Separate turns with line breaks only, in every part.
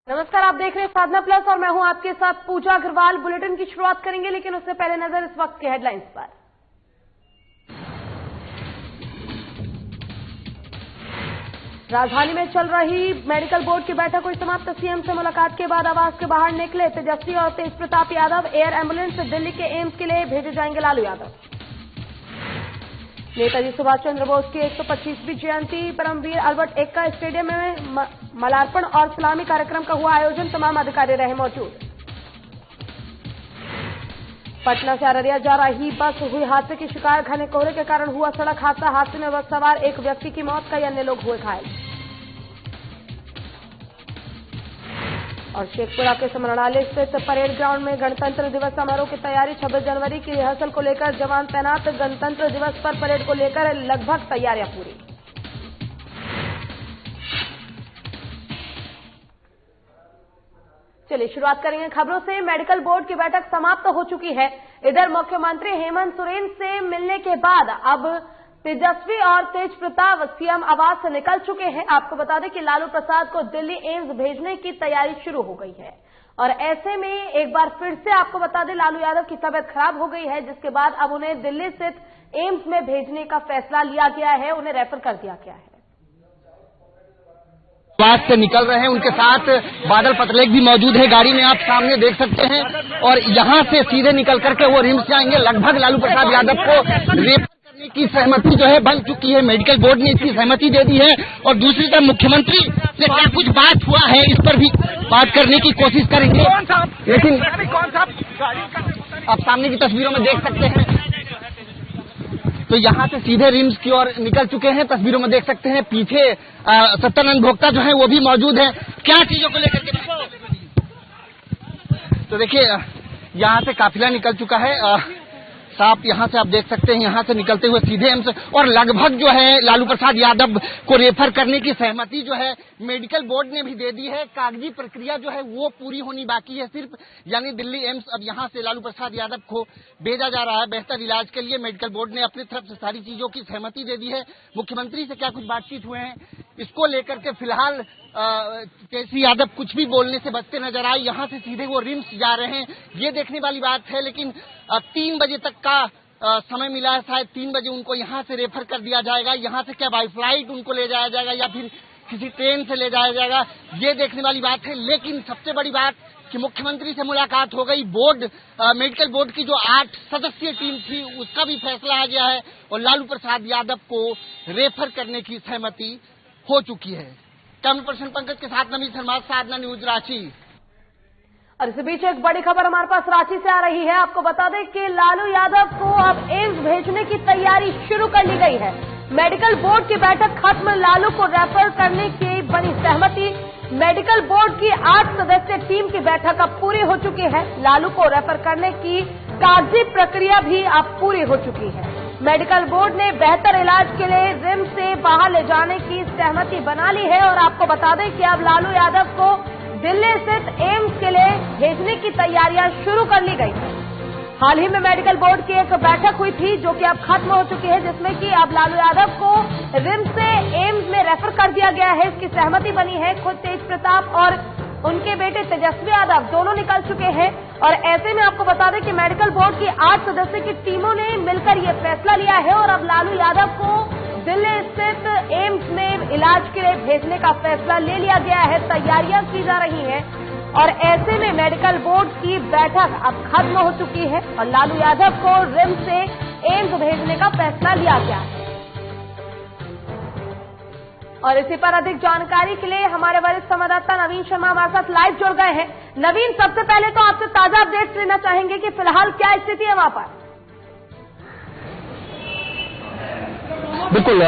नमस्कार, आप देख रहे हैं साधना प्लस और मैं हूं आपके साथ पूजा अग्रवाल। बुलेटिन की शुरुआत करेंगे, लेकिन उससे पहले नजर इस वक्त के हेडलाइंस पर। राजधानी में चल रही मेडिकल बोर्ड की बैठक हुई समाप्त। सीएम से मुलाकात के बाद आवास के बाहर निकले तेजस्वी और तेज प्रताप यादव। एयर एम्बुलेंस से दिल्ली के एम्स के लिए भेजे जाएंगे लालू यादव। नेताजी सुभाष चंद्र बोस की 125वीं जयंती परमवीर अल्बर्ट एक्का स्टेडियम में माल्यार्पण और सलामी कार्यक्रम का हुआ आयोजन। तमाम अधिकारी रहे मौजूद। पटना से अररिया जा रही बस हुई हादसे की शिकार। घने कोहरे के कारण हुआ सड़क हादसा। हादसे में बस सवार एक व्यक्ति की मौत, कई अन्य लोग हुए घायल। और शेखपुरा के समरणालय स्थित परेड ग्राउंड में गणतंत्र दिवस समारोह की तैयारी। 26 जनवरी की रिहर्सल को लेकर जवान तैनात। गणतंत्र दिवस पर परेड को लेकर लगभग तैयारियां पूरी। चलिए शुरुआत करेंगे खबरों से। मेडिकल बोर्ड की बैठक समाप्त हो चुकी है। इधर मुख्यमंत्री हेमंत सोरेन से मिलने के बाद अब तेजस्वी और तेज प्रताप सीएम आवास से निकल चुके हैं। आपको बता दें कि लालू प्रसाद को दिल्ली एम्स भेजने की तैयारी शुरू हो गई है और ऐसे में एक बार फिर से आपको बता दें लालू यादव की तबीयत खराब हो गई है, जिसके बाद अब उन्हें दिल्ली स्थित एम्स में भेजने का फैसला लिया गया है। उन्हें रेफर कर दिया गया है।
आवास से निकल रहे हैं, उनके साथ बादल पत्रलेख भी मौजूद है। गाड़ी में आप सामने देख सकते हैं और यहां से सीधे निकल करके वो रिम्स जाएंगे। लगभग लालू प्रसाद यादव को रेफर करने की सहमति जो है बन चुकी है। मेडिकल बोर्ड ने इसकी सहमति दे दी है और दूसरी तरफ मुख्यमंत्री से क्या कुछ बात हुआ है इस पर भी बात करने की कोशिश करेंगे। लेकिन आप सामने की तस्वीरों में देख सकते हैं तो यहाँ से सीधे रिम्स की ओर निकल चुके हैं। तस्वीरों में देख सकते हैं पीछे सत्यानंद भोक्ता जो है वो भी मौजूद है। क्या चीजों को लेकर के तो देखिए यहाँ से काफिला निकल चुका है। साफ यहाँ से आप देख सकते हैं, यहाँ से निकलते हुए सीधे एम्स और लगभग जो है लालू प्रसाद यादव को रेफर करने की सहमति जो है मेडिकल बोर्ड ने भी दे दी है। कागजी प्रक्रिया जो है वो पूरी होनी बाकी है सिर्फ, यानी दिल्ली एम्स अब यहाँ से लालू प्रसाद यादव को भेजा जा रहा है बेहतर इलाज के लिए। मेडिकल बोर्ड ने अपनी तरफ से सारी चीजों की सहमति दे दी है। मुख्यमंत्री से क्या कुछ बातचीत हुए हैं इसको लेकर के फिलहाल तेजस्वी यादव कुछ भी बोलने से बचते नजर आए। यहाँ से सीधे वो रिम्स जा रहे हैं, ये देखने वाली बात है। लेकिन 3 बजे तक का समय मिला है, शायद 3 बजे उनको यहाँ से रेफर कर दिया जाएगा। यहाँ से क्या बाई फ्लाइट उनको ले जाया जाएगा या फिर किसी ट्रेन से ले जाया जाएगा, ये देखने वाली बात है। लेकिन सबसे बड़ी बात कि मुख्यमंत्री से मुलाकात हो गई। बोर्ड मेडिकल बोर्ड की जो 8 सदस्यीय टीम थी उसका भी फैसला आ गया है और लालू प्रसाद यादव को रेफर करने की सहमति हो चुकी है। कैमरा पर्सन पंकज के साथ नवीन शर्मा, साधना न्यूज, रांची।
और इस बीच एक बड़ी खबर हमारे पास रांची से आ रही है। आपको बता दें कि लालू यादव को अब एम्स भेजने की तैयारी शुरू कर ली गई है। मेडिकल बोर्ड की बैठक खत्म, लालू को रेफर करने की बनी सहमति। मेडिकल बोर्ड की 8 सदस्यीय टीम की बैठक अब पूरी हो चुकी है। लालू को रेफर करने की कागजी प्रक्रिया भी अब पूरी हो चुकी है। मेडिकल बोर्ड ने बेहतर इलाज के लिए रिम्स से बाहर ले जाने की सहमति बना ली है और आपको बता दें कि अब लालू यादव को दिल्ली स्थित एम्स के लिए भेजने की तैयारियां शुरू कर ली गई है। हाल ही में मेडिकल बोर्ड की एक बैठक हुई थी जो कि अब खत्म हो चुकी है, जिसमें कि अब लालू यादव को रिम्स से एम्स में रेफर कर दिया गया है। इसकी सहमति बनी है। खुद तेज प्रताप और उनके बेटे तेजस्वी यादव दोनों निकल चुके हैं और ऐसे में आपको बता दें कि मेडिकल बोर्ड की 8 सदस्य की टीमों ने मिलकर ये फैसला लिया है और अब लालू यादव को दिल्ली स्थित एम्स में इलाज के लिए भेजने का फैसला ले लिया गया है। तैयारियां की जा रही हैं और ऐसे में मेडिकल बोर्ड की बैठक अब खत्म हो चुकी है और लालू यादव को रिम्स से एम्स भेजने का फैसला लिया गया है। और इसी पर अधिक जानकारी के लिए हमारे वरिष्ठ संवाददाता नवीन शर्मा हमारे साथ लाइव जुड़ गए हैं। नवीन, सबसे पहले तो आपसे ताजा अपडेट्स लेना चाहेंगे कि फिलहाल क्या स्थिति है वहां पर।
बिल्कुल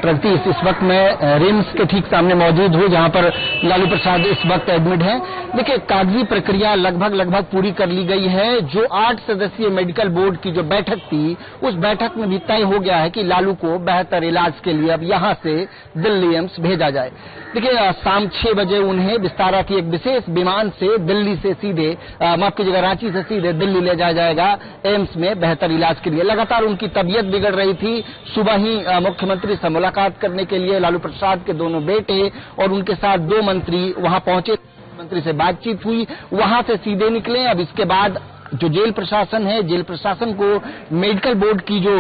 प्रगति, इस वक्त मैं रिम्स के ठीक सामने मौजूद हूँ जहाँ पर लालू प्रसाद इस वक्त एडमिट हैं। देखिए कागजी प्रक्रिया लगभग पूरी कर ली गई है। जो 8 सदस्यीय मेडिकल बोर्ड की जो बैठक थी उस बैठक में भी तय हो गया है कि लालू को बेहतर इलाज के लिए अब यहाँ से दिल्ली एम्स भेजा जाए। देखिए शाम 6 बजे उन्हें विस्तारा की एक विशेष विमान से दिल्ली से सीधे माफ कीजिएगा रांची से सीधे दिल्ली ले जाया जाएगा एम्स में बेहतर इलाज के लिए। लगातार उनकी तबीयत बिगड़ रही थी। सुबह ही मुख्यमंत्री से मुलाकात करने के लिए लालू प्रसाद के दोनों बेटे और उनके साथ 2 मंत्री वहां पहुंचे। मुख्यमंत्री से बातचीत हुई, वहां से सीधे निकले। अब इसके बाद जो जेल प्रशासन है, जेल प्रशासन को मेडिकल बोर्ड की जो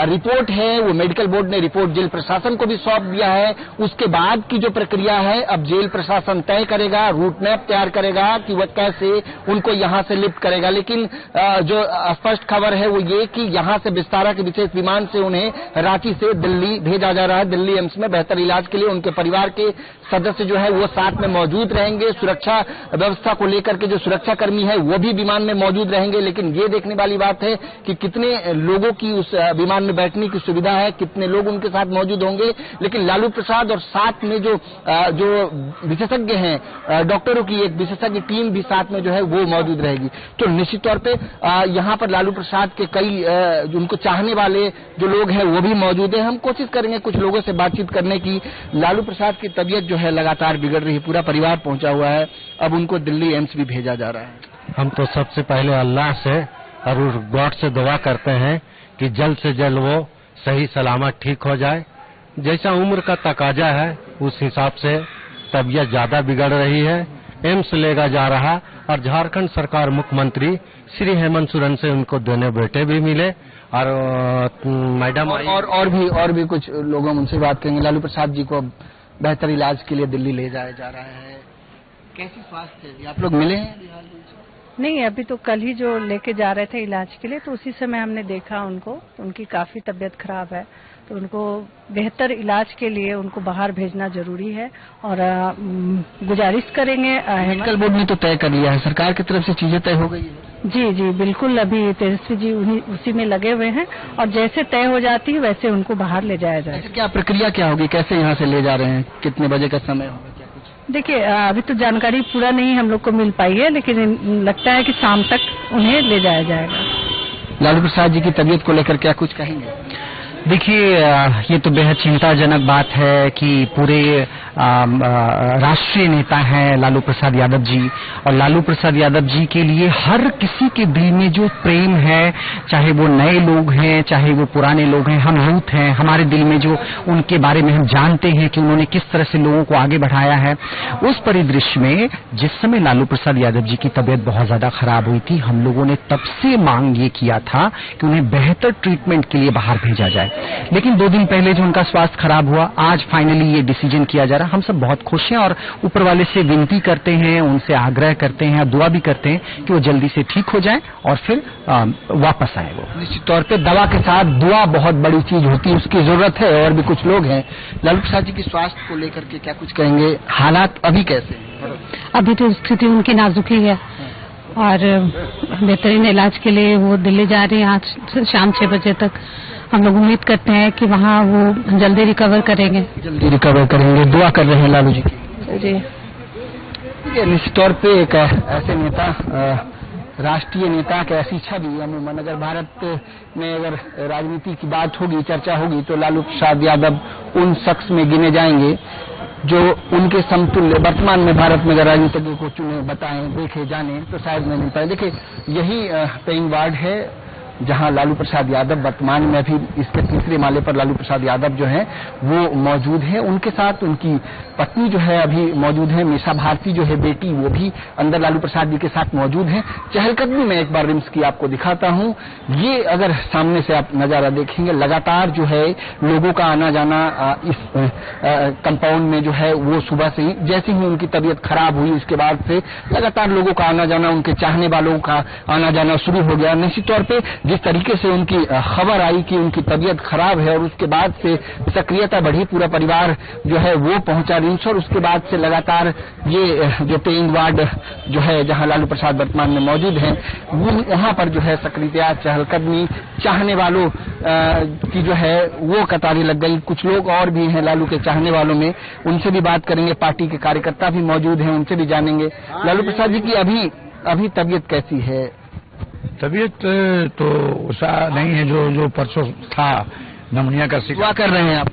रिपोर्ट है, वो मेडिकल बोर्ड ने रिपोर्ट जेल प्रशासन को भी सौंप दिया है। उसके बाद की जो प्रक्रिया है, अब जेल प्रशासन तय करेगा, रूट मैप तैयार करेगा कि वह कैसे उनको यहां से लिफ्ट करेगा। लेकिन जो स्पष्ट खबर है वो ये कि यहां से विस्तारा के विशेष विमान से उन्हें रांची से दिल्ली भेजा जा रहा है। दिल्ली एम्स में बेहतर इलाज के लिए उनके परिवार के सदस्य जो है वो साथ में मौजूद रहेंगे। सुरक्षा व्यवस्था को लेकर के जो सुरक्षाकर्मी है वो भी विमान में मौजूद रहेंगे। लेकिन ये देखने वाली बात है कि कितने लोगों की उस विमान में बैठने की सुविधा है, कितने लोग उनके साथ मौजूद होंगे। लेकिन लालू प्रसाद और साथ में जो विशेषज्ञ हैं, डॉक्टरों की एक विशेषज्ञ टीम भी साथ में जो है वो मौजूद रहेगी। तो निश्चित तौर पे यहाँ पर लालू प्रसाद के कई उनको चाहने वाले जो लोग हैं वो भी मौजूद है। हम कोशिश करेंगे कुछ लोगों से बातचीत करने की। लालू प्रसाद की तबीयत जो है लगातार बिगड़ रही है, पूरा परिवार पहुंचा हुआ है, अब उनको दिल्ली एम्स भी भेजा जा रहा है।
हम तो सबसे पहले अल्लाह से और गॉड से दुआ करते हैं कि जल्द से जल्द वो सही सलामत ठीक हो जाए। जैसा उम्र का तकाजा है उस हिसाब से तबीयत ज्यादा बिगड़ रही है, एम्स लेगा जा रहा। और झारखंड सरकार मुख्यमंत्री श्री हेमंत सोरेन से उनको दोनों बेटे भी मिले और मैडम
और भी कुछ लोग हम उनसे बात करेंगे। लालू प्रसाद जी को अब बेहतर इलाज के लिए दिल्ली ले जाया जा रहा है। कैसी स्वास्थ्य है? आप लोग मिले हैं?
नहीं, अभी तो कल ही जो लेके जा रहे थे इलाज के लिए, तो उसी समय हमने देखा उनको, तो उनकी काफी तबीयत खराब है, तो उनको बेहतर इलाज के लिए उनको बाहर भेजना जरूरी है। और गुजारिश करेंगे।
मेडिकल बोर्ड ने तो तय कर लिया है, सरकार की तरफ से चीजें तय हो गई है।
जी जी बिल्कुल, अभी तेजस्वी जी उसी में लगे हुए हैं और जैसे तय हो जाती है वैसे उनको बाहर ले जाया जाए।
क्या प्रक्रिया क्या होगी, कैसे यहाँ से ले जा रहे हैं, कितने बजे का समय होगा?
देखिए, अभी तो जानकारी पूरा नहीं हम लोग को मिल पाई है, लेकिन लगता है कि शाम तक उन्हें ले जाया जाएगा।
लालू प्रसाद जी की तबीयत को लेकर क्या कुछ कहेंगे?
देखिए, ये तो बेहद चिंताजनक बात है कि पूरे राष्ट्रीय नेता हैं लालू प्रसाद यादव जी, और लालू प्रसाद यादव जी के लिए हर किसी के दिल में जो प्रेम है, चाहे वो नए लोग हैं चाहे वो पुराने लोग हैं, हम यूथ हैं, हमारे दिल में जो उनके बारे में हम जानते हैं कि उन्होंने किस तरह से लोगों को आगे बढ़ाया है। उस परिदृश्य में जिस समय लालू प्रसाद यादव जी की तबीयत बहुत ज्यादा खराब हुई थी, हम लोगों ने तब से मांग ये किया था कि उन्हें बेहतर ट्रीटमेंट के लिए बाहर भेजा जाए। लेकिन 2 दिन पहले जो उनका स्वास्थ्य खराब हुआ, आज फाइनली ये डिसीजन किया जा रहा। हम सब बहुत खुश हैं और ऊपर वाले से विनती करते हैं, उनसे आग्रह करते हैं, दुआ भी करते हैं कि वो जल्दी से ठीक हो जाएं और फिर वापस आए। वो
निश्चित तौर पे दवा के साथ दुआ बहुत बड़ी चीज होती है, उसकी जरूरत है। और भी कुछ लोग हैं, लालू प्रसाद जी की स्वास्थ्य को लेकर के क्या कुछ कहेंगे? हालात अभी कैसे हैं?
अभी तो स्थिति उनकी नाजुक ही है और बेहतरीन इलाज के लिए वो दिल्ली जा रही है। आज शाम 6 बजे तक हम लोग उम्मीद करते हैं कि वहाँ वो जल्दी रिकवर करेंगे।
दुआ कर रहे हैं लालू जी की। जी निश्चित तौर पे एक ऐसे नेता, राष्ट्रीय नेता की ऐसी छवि, अमूमन अगर भारत में अगर राजनीति की बात होगी, चर्चा होगी, तो लालू प्रसाद यादव उन शख्स में गिने जाएंगे जो उनके समतुल्य वर्तमान में भारत में अगर राजनीतिज्ञ को चुने, बताएं, देखे, जाने तो शायद नहीं मिल पाए। देखिए, यही पेइंग वार्ड है जहां लालू प्रसाद यादव वर्तमान में अभी इसके तीसरे माले पर लालू प्रसाद यादव जो है वो मौजूद है। उनके साथ उनकी पत्नी जो है अभी मौजूद है, मीसा भारती जो है बेटी, वो भी अंदर लालू प्रसाद जी के साथ मौजूद है। चहलकदमी में एक बार रिम्स की आपको दिखाता हूं। ये अगर सामने से आप नजारा देखेंगे, लगातार जो है लोगों का आना जाना इस कंपाउंड में जो है वो सुबह से ही, जैसे ही उनकी तबीयत खराब हुई उसके बाद से लगातार लोगों का आना जाना, उनके चाहने वालों का आना जाना शुरू हो गया। निश्चित तौर पे जिस तरीके से उनकी खबर आई कि उनकी तबीयत खराब है और उसके बाद से सक्रियता बढ़ी, पूरा परिवार जो है वो पहुंचा रिम्स, और उसके बाद से लगातार ये जो पेइंग वार्ड जो है जहां लालू प्रसाद वर्तमान में मौजूद हैं, वो वहां पर जो है सक्रियता, चहलकदमी, चाहने वालों की जो है वो कतारें लग गई। कुछ लोग और भी हैं लालू के चाहने वालों में, उनसे भी बात करेंगे। पार्टी के कार्यकर्ता भी मौजूद हैं, उनसे भी जानेंगे। लालू प्रसाद जी की अभी तबीयत कैसी है?
तबीयत तो ऐसा नहीं है जो परसों था नमूनिया का शिकार।
दुआ कर रहे हैं आप?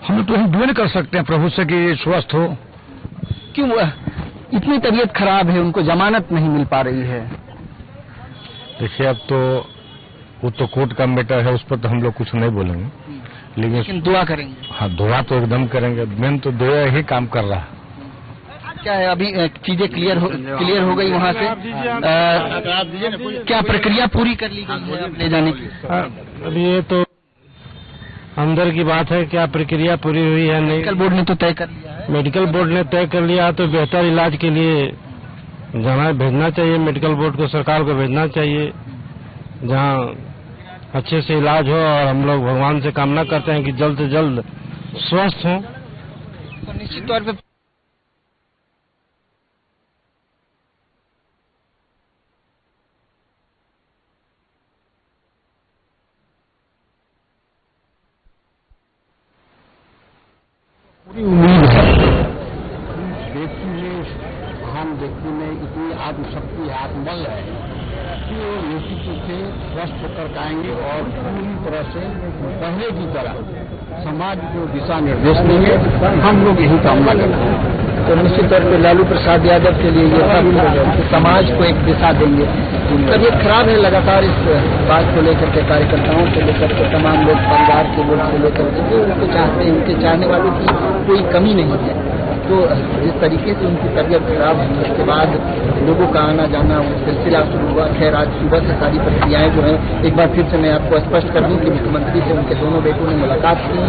हम तो दुआ नहीं कर सकते हैं प्रभु से कि स्वस्थ हो।
क्यों इतनी तबीयत खराब है, उनको जमानत नहीं मिल पा रही है?
देखिए, अब तो वो तो कोर्ट का मैटर है, उस पर तो हम लोग कुछ नहीं बोलेंगे, लेकिन
दुआ करेंगे।
हाँ, दुआ तो एकदम करेंगे। मैंने तो दुआ ही काम कर रहा।
क्या है अभी चीजें क्लियर हो गई वहाँ से? क्या प्रक्रिया पूरी कर ली गई है ले जाने की?
अभी ये तो अंदर की बात है, क्या प्रक्रिया पूरी हुई है नहीं।
मेडिकल बोर्ड ने तो तय कर लिया है।
मेडिकल बोर्ड ने तय कर लिया तो बेहतर इलाज के लिए जहाँ भेजना चाहिए, मेडिकल बोर्ड को सरकार को भेजना चाहिए, जहाँ अच्छे से इलाज हो। और हम लोग भगवान से कामना करते हैं कि जल्द से जल्द स्वस्थ हों।
तो निश्चित तौर पे
पूरी उम्मीद है। व्यक्ति में महान व्यक्ति में इतनी आत्मशक्ति है, आत्मबल है कि वो निश्चित से स्वस्थ होकर आएंगे और पूरी तरह से पहले की तरह समाज को दिशा निर्देश देंगे। हम लोग यही कामना करते हैं।
तो निश्चित तौर पे लालू प्रसाद यादव के लिए ये सब समाज को एक दिशा देंगे। तबीयत खराब है लगातार, इस बात को लेकर के कार्यकर्ताओं से लेकर के तमाम लोग, परिवार के लोग से लेकर के जो उनको चाहते हैं, उनके चाहने वालों की कोई कमी नहीं है। तो जिस तरीके से उनकी तबीयत खराब हुई उसके बाद लोगों का आना जाना वो सिलसिला शुरू हुआ। खैर आज सुबह से सारी प्रक्रियाएं जो हैं, एक बार फिर से मैं आपको स्पष्ट कर दूं कि मुख्यमंत्री से उनके दोनों बेटों ने मुलाकात की।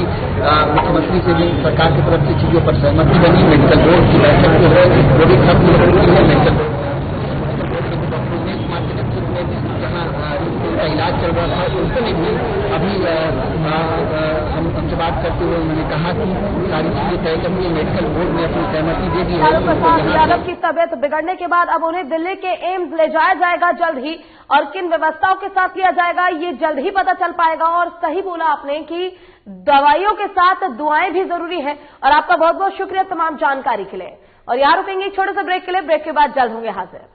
मुख्यमंत्री से भी सरकार की तरफ से चीजों पर सहमति बनी। मेडिकल बोर्ड की बैठक जो है वो भी खत्म हो चुकी है। मेडिकल बोर्ड का इलाज चल रहा था, उन्होंने भी अभी हमसे बात करते हुए उन्होंने कहा कि सारी चीजें तय करके मेडिकल बोर्ड ने अपनी सहमति दे दी है।
लालू प्रसाद यादव की तबीयत बिगड़ने के बाद अब उन्हें दिल्ली के एम्स ले जाया जाएगा जल्द ही, और किन व्यवस्थाओं के साथ लिया जाएगा ये जल्द ही पता चल पाएगा। और सही बोला आपने कि दवाइयों के साथ दुआएं भी जरूरी है। और आपका बहुत बहुत शुक्रिया तमाम जानकारी के लिए। और यहाँ रुकेंगे एक छोटे से ब्रेक के लिए, ब्रेक के बाद जल्द होंगे हाजिर।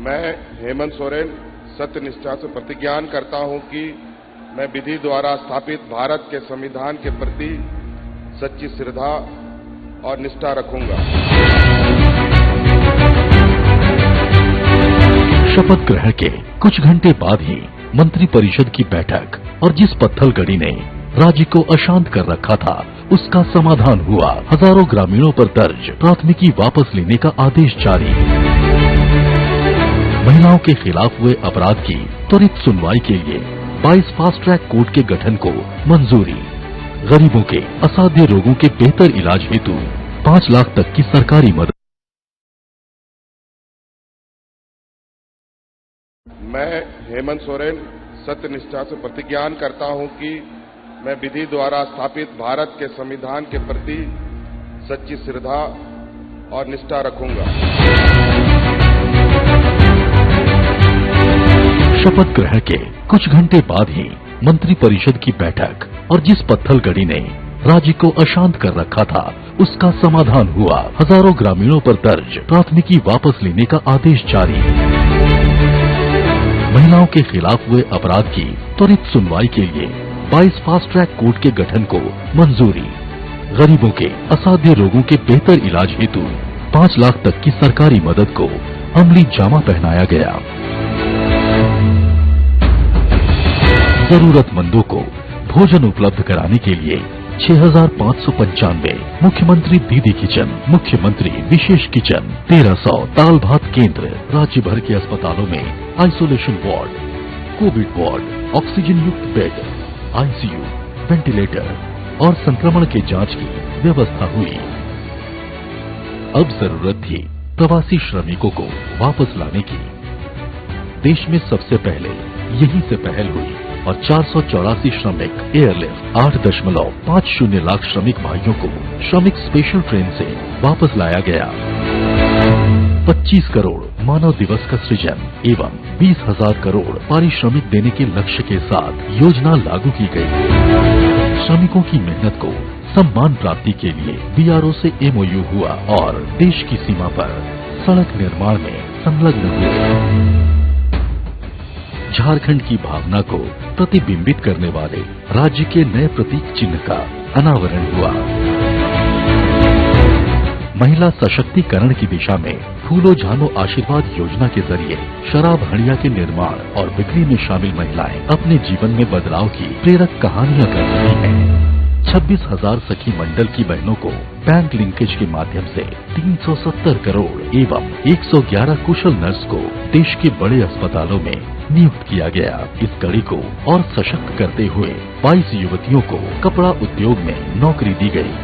मैं हेमंत सोरेन सत्यनिष्ठा से प्रतिज्ञान करता हूं कि मैं विधि द्वारा स्थापित भारत के संविधान के प्रति सच्ची श्रद्धा और निष्ठा रखूंगा।
शपथ ग्रहण के कुछ घंटे बाद ही मंत्रिपरिषद की बैठक, और जिस पत्थलगड़ी ने राज्य को अशांत कर रखा था उसका समाधान हुआ। हजारों ग्रामीणों पर दर्ज प्राथमिकी वापस लेने का आदेश जारी। महिलाओं के खिलाफ हुए अपराध की त्वरित सुनवाई के लिए 22 फास्ट ट्रैक कोर्ट के गठन को मंजूरी। गरीबों के असाध्य रोगों के बेहतर इलाज हेतु 5 लाख तक की सरकारी मदद।
मैं हेमंत सोरेन सत्यनिष्ठा से प्रतिज्ञान करता हूं कि मैं विधि द्वारा स्थापित भारत के संविधान के प्रति सच्ची श्रद्धा और निष्ठा रखूंगा।
शपथ ग्रहण के कुछ घंटे बाद ही मंत्रिपरिषद की बैठक, और जिस पत्थलगड़ी ने राज्य को अशांत कर रखा था उसका समाधान हुआ। हजारों ग्रामीणों पर दर्ज प्राथमिकी वापस लेने का आदेश जारी। महिलाओं के खिलाफ हुए अपराध की त्वरित सुनवाई के लिए 22 फास्ट ट्रैक कोर्ट के गठन को मंजूरी। गरीबों के असाध्य रोगों के बेहतर इलाज हेतु 5 लाख तक की सरकारी मदद को अमली जामा पहनाया गया। जरूरतमंदों को भोजन उपलब्ध कराने के लिए 6595 मुख्यमंत्री दीदी किचन, मुख्यमंत्री विशेष किचन, 1300 दाल भात केंद्र। राज्य भर के अस्पतालों में isolation ward, Covid ward, oxygen युक्त बेड, आईसीयू, वेंटिलेटर और संक्रमण के जांच की व्यवस्था हुई। अब जरूरत थी प्रवासी श्रमिकों को वापस लाने की। देश में सबसे पहले यहीं से पहल हुई और 484 श्रमिक एयरलिफ्ट 8.50 लाख श्रमिक भाइयों को श्रमिक स्पेशल ट्रेन से वापस लाया गया। 25 करोड़ मानव दिवस का सृजन एवं 20,000 करोड़ पारिश्रमिक देने के लक्ष्य के साथ योजना लागू की गई। श्रमिकों की मेहनत को सम्मान प्राप्ति के लिए बीआरओ से एमओयू हुआ और देश की सीमा पर सड़क निर्माण में संलग्न हुए। झारखंड की भावना को प्रतिबिंबित करने वाले राज्य के नए प्रतीक चिन्ह का अनावरण हुआ। महिला सशक्तिकरण की दिशा में फूलो झानो आशीर्वाद योजना के जरिए शराब हड़िया के निर्माण और बिक्री में शामिल महिलाएं अपने जीवन में बदलाव की प्रेरक कहानियां कर रही हैं। 26,000 सखी मंडल की बहनों को बैंक लिंकेज के माध्यम से 370 करोड़ एवं 111 कुशल नर्स को देश के बड़े अस्पतालों में नियुक्त किया गया। इस कड़ी को और सशक्त करते हुए 22 युवतियों को कपड़ा उद्योग में नौकरी दी गई।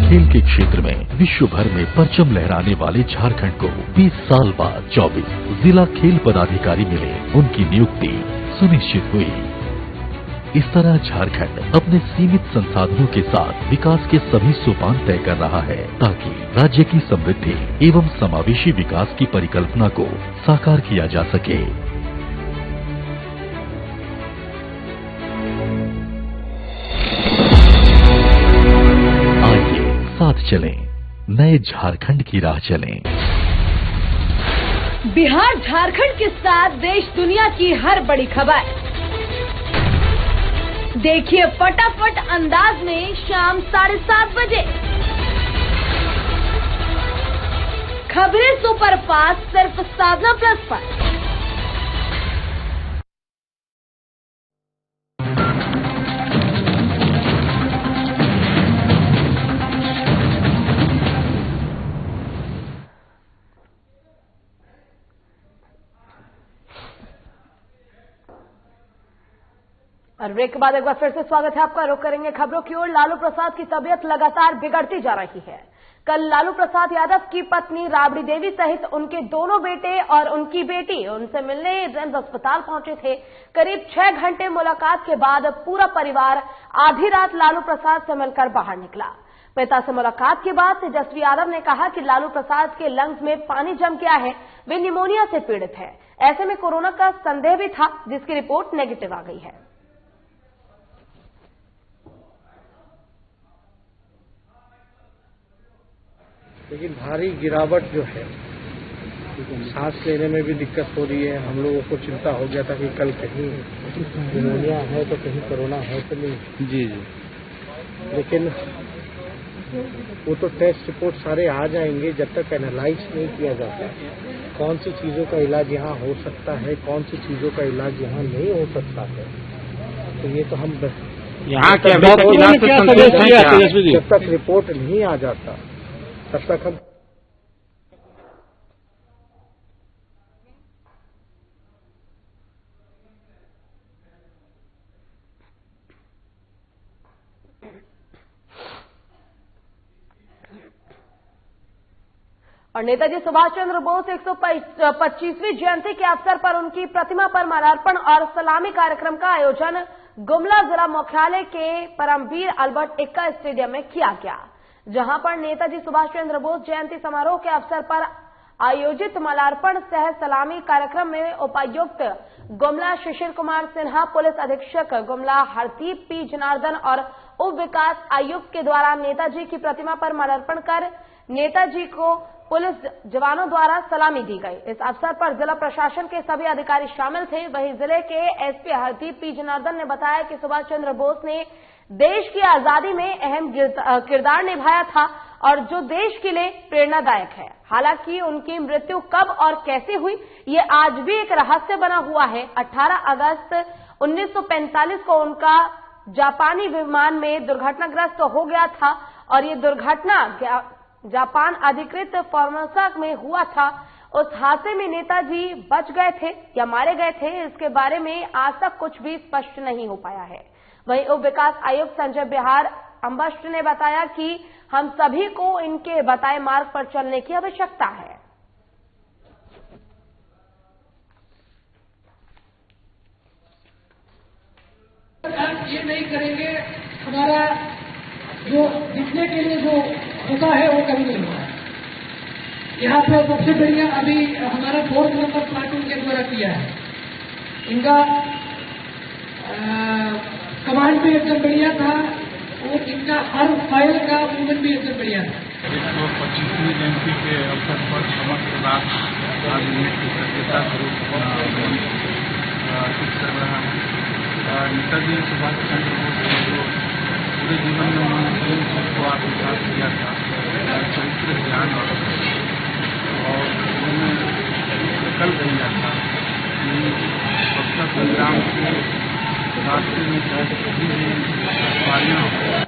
खेल के क्षेत्र में विश्व भर में परचम लहराने वाले झारखंड को 20 साल बाद 24 जिला खेल पदाधिकारी मिले, उनकी नियुक्ति सुनिश्चित हुई। इस तरह झारखंड अपने सीमित संसाधनों के साथ विकास के सभी सोपान तय कर रहा है ताकि राज्य की समृद्धि एवं समावेशी विकास की परिकल्पना को साकार किया जा सके। आइए साथ चलें, नए झारखंड की राह चलें।
बिहार झारखंड के साथ देश दुनिया की हर बड़ी खबर देखिए फटाफट अंदाज में शाम 7:30 बजे। खबरें सुपरफास्ट सिर्फ साधना प्लस पर। और ब्रेक के बाद एक बार फिर से स्वागत है आपका। रुक करेंगे खबरों की ओर। लालू प्रसाद की तबीयत लगातार बिगड़ती जा रही है। कल लालू प्रसाद यादव की पत्नी राबड़ी देवी सहित उनके दोनों बेटे और उनकी बेटी उनसे मिलने रिम्स अस्पताल पहुंचे थे। करीब 6 घंटे मुलाकात के बाद पूरा परिवार आधी रात लालू प्रसाद से मिलकर बाहर निकला। पिता से मुलाकात के बाद तेजस्वी यादव ने कहा कि लालू प्रसाद के लंग्स में पानी जम गया है, वे निमोनिया से पीड़ित है। ऐसे में कोरोना का संदेह भी था, जिसकी रिपोर्ट नेगेटिव आ गई है।
लेकिन भारी गिरावट जो है, सांस लेने में भी दिक्कत हो रही है। हम लोगों को चिंता हो गया था कि कल कहीं निमोनिया है तो कहीं कोरोना है तो नहीं। जी। लेकिन वो तो टेस्ट रिपोर्ट सारे आ जाएंगे। जब तक एनालाइज नहीं किया जाता कौन सी चीजों का इलाज यहाँ हो सकता है, कौन सी चीजों का इलाज यहाँ नहीं हो सकता है, तो ये तो हम यहाँ के जब तक रिपोर्ट नहीं आ जाता तब तक हम
और नेताजी सुभाष चंद्र बोस 125वीं जयंती के अवसर पर उनकी प्रतिमा पर माल्यार्पण और सलामी कार्यक्रम का आयोजन गुमला जिला मुख्यालय के परमवीर अल्बर्ट एक्का स्टेडियम में किया गया, जहां पर नेताजी सुभाष चंद्र बोस जयंती समारोह के अवसर पर आयोजित माल्यार्पण सह सलामी कार्यक्रम में उपायुक्त गुमला शिशिर कुमार सिन्हा, पुलिस अधीक्षक गुमला हरदीप पी जनार्दन और उप विकास आयुक्त के द्वारा नेताजी की प्रतिमा पर माल्यार्पण कर नेताजी को पुलिस जवानों द्वारा सलामी दी गई। इस अवसर पर जिला प्रशासन के सभी अधिकारी शामिल थे। वहीं जिले के एसपी हरदीप पी जनार्दन ने बताया कि सुभाष चंद्र बोस ने देश की आजादी में अहम किरदार निभाया था और जो देश के लिए प्रेरणादायक है। हालांकि उनकी मृत्यु कब और कैसे हुई ये आज भी एक रहस्य बना हुआ है। 18 अगस्त 1945 को उनका जापानी विमान में दुर्घटनाग्रस्त हो गया था और ये दुर्घटना जापान अधिकृत फॉर्मोसा में हुआ था। उस हादसे में नेताजी बच गए थे या मारे गए थे, इसके बारे में आज तक कुछ भी स्पष्ट नहीं हो पाया है। वहीं उप विकास आयुक्त संजय बिहार अम्बष्ट ने बताया कि हम सभी को इनके बताए मार्ग पर चलने की आवश्यकता है।
ये नहीं करेंगे, हमारा जो जीतने के लिए जो होता है वो कभी नहीं होगा। यहाँ पे सबसे बढ़िया अभी हमारा 4th नंबर प्लाटून के द्वारा किया है। इनका कमांड भी एकदम बढ़िया था और इनका हर फाइल का मूवमेंट भी एकदम बढ़िया था।
125वीं जयंती के अवसर पर समस्त राष्ट्र आज उन्हें कृतज्ञता स्वरूप अर्पित कर रहा है। नेताजी सुभाष चंद्र बोस पूरे जीवन में उन्होंने प्रेम सबको आत्मसात किया था, चरित्र ज्ञान और उन्होंने संकल्प लिया था कि स्वतंत्रता संग्राम के रास्ते में चाहे कभी भी दुश्वारियां हो।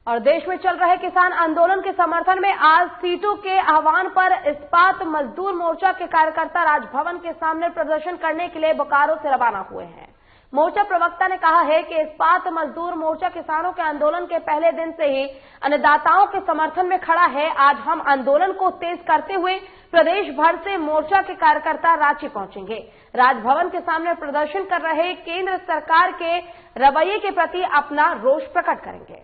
और देश में चल रहे किसान आंदोलन के समर्थन में आज सीटू के आह्वान पर इस्पात मजदूर मोर्चा के कार्यकर्ता राजभवन के सामने प्रदर्शन करने के लिए बोकारो से रवाना हुए हैं। मोर्चा प्रवक्ता ने कहा है कि इस्पात मजदूर मोर्चा किसानों के आंदोलन के पहले दिन से ही अन्नदाताओं के समर्थन में खड़ा है। आज हम आंदोलन को तेज करते हुए प्रदेश भर से मोर्चा के कार्यकर्ता रांची पहुंचेंगे। राजभवन के सामने प्रदर्शन कर रहे केंद्र सरकार के रवैये के प्रति अपना रोष प्रकट करेंगे।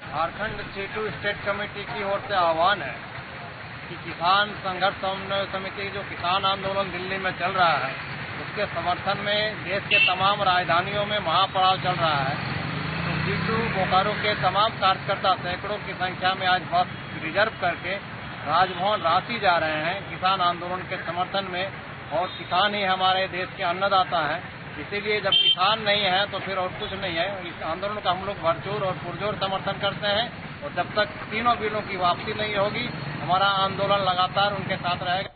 झारखंड सीटू स्टेट कमेटी की ओर से आह्वान है कि किसान संघर्ष समन्वय समिति जो किसान आंदोलन दिल्ली में चल रहा है उसके समर्थन में देश के तमाम राजधानियों में महापड़ाव चल रहा है। तो सीटू बोकारो के तमाम कार्यकर्ता सैकड़ों की संख्या में आज बस रिजर्व करके राजभवन रांची जा रहे हैं किसान आंदोलन के समर्थन में। और किसान ही हमारे देश के अन्नदाता हैं, इसीलिए जब किसान नहीं है तो फिर और कुछ नहीं है। इस आंदोलन का हम लोग भरपूर और पुरजोर समर्थन करते हैं और जब तक तीनों बिलों की वापसी नहीं होगी हमारा आंदोलन लगातार उनके साथ रहेगा।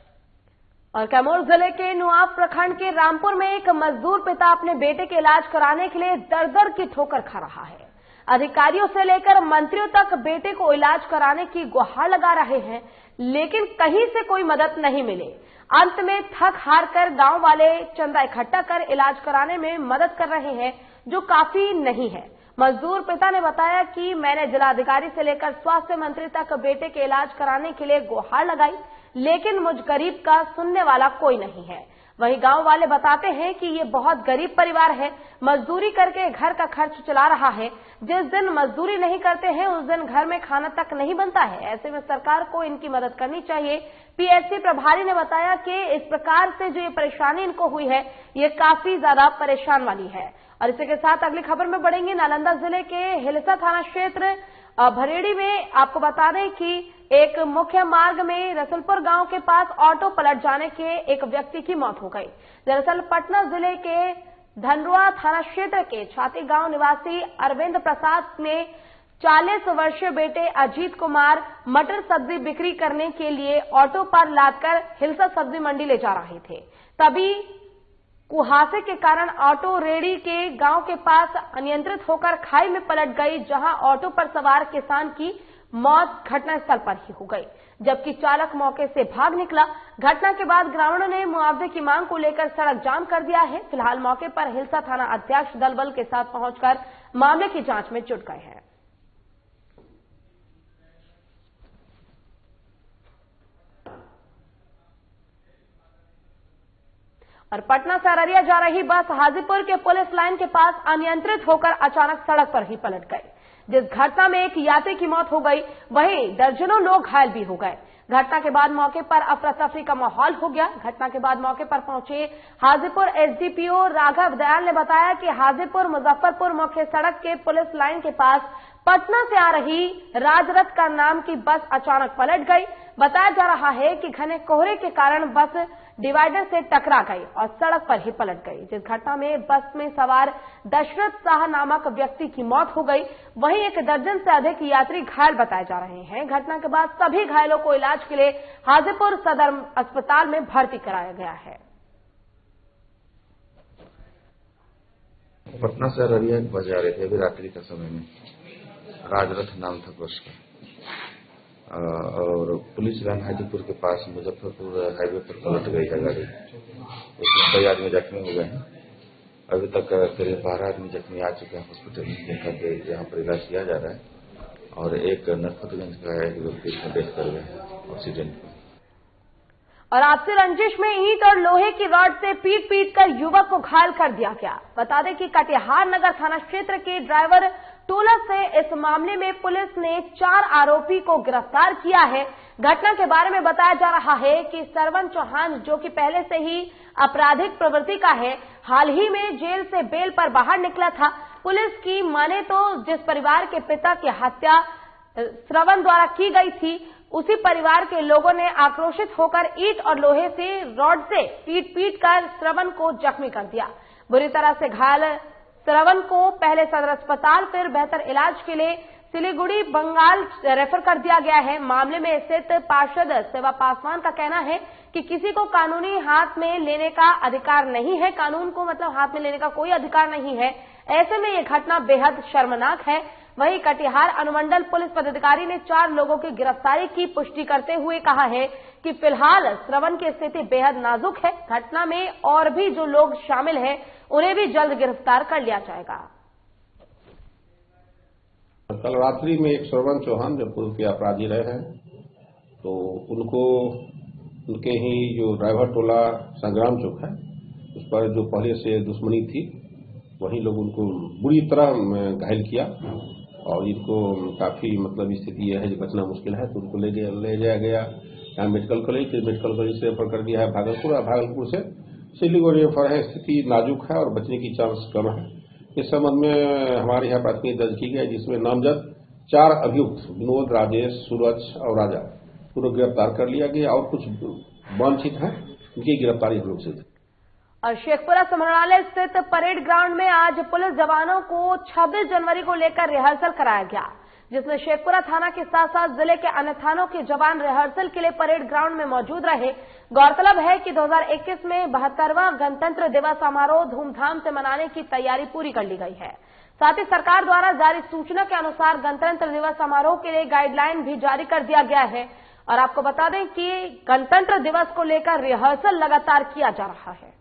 और कैमूर जिले के नुआव प्रखंड के रामपुर में एक मजदूर पिता अपने बेटे के इलाज कराने के लिए दर-दर की ठोकर खा रहा है। अधिकारियों से लेकर मंत्रियों तक बेटे को इलाज कराने की गुहार लगा रहे हैं, लेकिन कहीं से कोई मदद नहीं मिले। अंत में थक हार कर गांव वाले चंदा इकट्ठा कर इलाज कराने में मदद कर रहे हैं, जो काफी नहीं है। मजदूर पिता ने बताया कि मैंने जिलाधिकारी से लेकर स्वास्थ्य मंत्री तक बेटे के इलाज कराने के लिए गुहार लगाई, लेकिन मुझ गरीब का सुनने वाला कोई नहीं है। वहीं गांव वाले बताते हैं कि ये बहुत गरीब परिवार है, मजदूरी करके घर का खर्च चला रहा है। जिस दिन मजदूरी नहीं करते हैं उस दिन घर में खाना तक नहीं बनता है। ऐसे में सरकार को इनकी मदद करनी चाहिए। पीएचसी प्रभारी ने बताया कि इस प्रकार से जो ये परेशानी इनको हुई है ये काफी ज्यादा परेशान वाली है। और इसी के साथ अगली खबर में बढ़ेंगे। नालंदा जिले के हिलसा थाना क्षेत्र भरेड़ी में आपको बता दें कि एक मुख्य मार्ग में रसुलपुर गांव के पास ऑटो पलट जाने के एक व्यक्ति की मौत हो गई। दरअसल पटना जिले के धनरुआ थाना क्षेत्र के छाती गांव निवासी अरविंद प्रसाद ने 40 वर्षीय बेटे अजीत कुमार मटर सब्जी बिक्री करने के लिए ऑटो पर लादकर हिलसा सब्जी मंडी ले जा रहे थे। तभी कुहासे के कारण ऑटो रेड़ी के गांव के पास अनियंत्रित होकर खाई में पलट गई, जहां ऑटो पर सवार किसान की मौत घटनास्थल पर ही हो गई, जबकि चालक मौके से भाग निकला। घटना के बाद ग्रामीणों ने मुआवजे की मांग को लेकर सड़क जाम कर दिया है। फिलहाल मौके पर हिलसा थाना अध्यक्ष दल बल के साथ पहुंचकर मामले की जांच में जुट गए हैं। और पटना से अररिया जा रही बस हाजीपुर के पुलिस लाइन के पास अनियंत्रित होकर अचानक सड़क पर ही पलट गई, जिस घटना में एक यात्री की मौत हो गई, वहीं दर्जनों लोग घायल भी हो गए। घटना के बाद मौके पर अफरा तफरी का माहौल हो गया। घटना के बाद मौके पर पहुंचे हाजीपुर एसडीपीओ राघव दयाल ने बताया कि हाजीपुर मुजफ्फरपुर मुख्य सड़क के पुलिस लाइन के पास पटना से आ रही राजरथ का नाम की बस अचानक पलट गई। बताया जा रहा है कि घने कोहरे के कारण बस डिवाइडर से टकरा गई और सड़क पर ही पलट गई, जिस घटना में बस में सवार दशरथ शाह नामक व्यक्ति की मौत हो गई। वहीं एक दर्जन से अधिक यात्री घायल बताए जा रहे हैं। घटना के बाद सभी घायलों को इलाज के लिए हाजीपुर सदर अस्पताल में भर्ती कराया गया है।
पटना से अररिया बस जा रहे थे अभी रात्रि का समय में, राजरथ नाम था बस का, और पुलिस लाइन हाजीपुर के पास मुजफ्फरपुर हाईवे पर पलट गई है गाड़ी। उसमें कई आदमी जख्मी हो गए हैं। अभी तक करीब 12 आदमी जख्मी आ चुके हैं हॉस्पिटल में, जिनका यहाँ पर इलाज किया जा रहा है। और एक नरपतगंज का है व्यक्ति इसमें डेथ कर गए ऑक्सीजन पर।
और आपसी रंजिश में ईंट और लोहे की रॉड से पीट कर युवक को घायल कर दिया गया। बता दें कि कटिहार नगर थाना क्षेत्र के ड्राइवर टोला से इस मामले में पुलिस ने 4 आरोपी को गिरफ्तार किया है। घटना के बारे में बताया जा रहा है कि सरवन चौहान, जो कि पहले से ही आपराधिक प्रवृत्ति का है, हाल ही में जेल से बेल पर बाहर निकला था। पुलिस की माने तो जिस परिवार के पिता की हत्या श्रवण द्वारा की गई थी, उसी परिवार के लोगों ने आक्रोशित होकर ईंट और लोहे से रॉड से पीट कर श्रवण को जख्मी कर दिया। बुरी तरह से घायल श्रवण को पहले सदर अस्पताल फिर बेहतर इलाज के लिए सिलीगुड़ी बंगाल रेफर कर दिया गया है। मामले में स्थित पार्षद सेवा पासवान का कहना है कि किसी को कानूनी हाथ में लेने का अधिकार नहीं है, कानून को मतलब हाथ में लेने का कोई अधिकार नहीं है। ऐसे में यह घटना बेहद शर्मनाक है। वहीं कटिहार अनुमंडल पुलिस पदाधिकारी ने 4 लोगों की गिरफ्तारी की पुष्टि करते हुए कहा है कि फिलहाल श्रवण की स्थिति बेहद नाजुक है। घटना में और भी जो लोग शामिल हैं उन्हें भी जल्द गिरफ्तार कर लिया जाएगा।
कल रात्रि में एक श्रवण चौहान जो पूर्व के अपराधी रहे हैं, तो उनको उनके ही जो ड्राइवर टोला संग्राम चौक है उस पर जो पहले से दुश्मनी थी, वही लोग उनको बुरी तरह घायल किया और इनको काफी मतलब स्थिति यह है जो बचना मुश्किल है, तो उनको ले जाया गया यहाँ मेडिकल कॉलेज से रेफर कर दिया है भागलपुर, और भागलपुर से सिलीगुड़ी रेफर है। स्थिति नाजुक है और बचने की चांस कम है। इस संबंध में हमारे यहाँ प्राथमिकी दर्ज की गई, जिसमें नामजद 4 अभियुक्त विनोद, राजेश, सूरज और राजा पूर्व गिरफ्तार कर लिया गया और कुछ वांछित हैं, उनकी गिरफ्तारी हम लोग से।
और शेखपुरा समरणालय स्थित परेड ग्राउंड में आज पुलिस जवानों को 26 जनवरी को लेकर रिहर्सल कराया गया, जिसमें शेखपुरा थाना के साथ साथ जिले के अन्य थानों के जवान रिहर्सल के लिए परेड ग्राउंड में मौजूद रहे। गौरतलब है कि 2021 में 72वां गणतंत्र दिवस समारोह धूमधाम से मनाने की तैयारी पूरी कर ली गई है। साथ ही सरकार द्वारा जारी सूचना के अनुसार गणतंत्र दिवस समारोह के लिए गाइडलाइन भी जारी कर दिया गया है। और आपको बता दें कि गणतंत्र दिवस को लेकर रिहर्सल लगातार किया जा रहा है।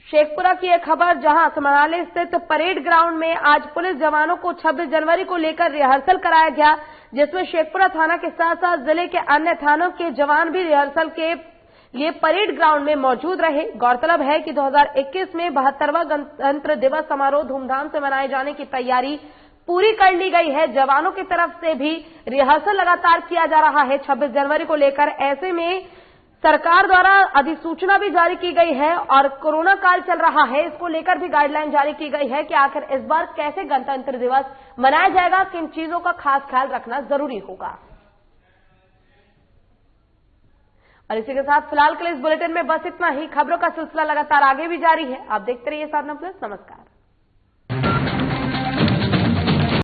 शेखपुरा की एक खबर, जहां समरणालय स्थित परेड ग्राउंड में आज पुलिस जवानों को 26 जनवरी को लेकर रिहर्सल कराया गया, जिसमें शेखपुरा थाना के साथ साथ जिले के अन्य थानों के जवान भी रिहर्सल के लिए परेड ग्राउंड में मौजूद रहे। गौरतलब है कि 2021 में 72वां गणतंत्र दिवस समारोह धूमधाम से मनाए जाने की तैयारी पूरी कर ली गई है। जवानों की तरफ से भी रिहर्सल लगातार किया जा रहा है 26 जनवरी को लेकर। ऐसे में सरकार द्वारा अधिसूचना भी जारी की गई है और कोरोना काल चल रहा है, इसको लेकर भी गाइडलाइन जारी की गई है कि आखिर इस बार कैसे गणतंत्र दिवस मनाया जाएगा, किन चीजों का खास ख्याल रखना जरूरी होगा। और इसी के साथ फिलहाल के लिए इस बुलेटिन में बस इतना ही। खबरों का सिलसिला लगातार आगे भी जारी है। आप देखते रहिए साधना प्लस। नमस्कार।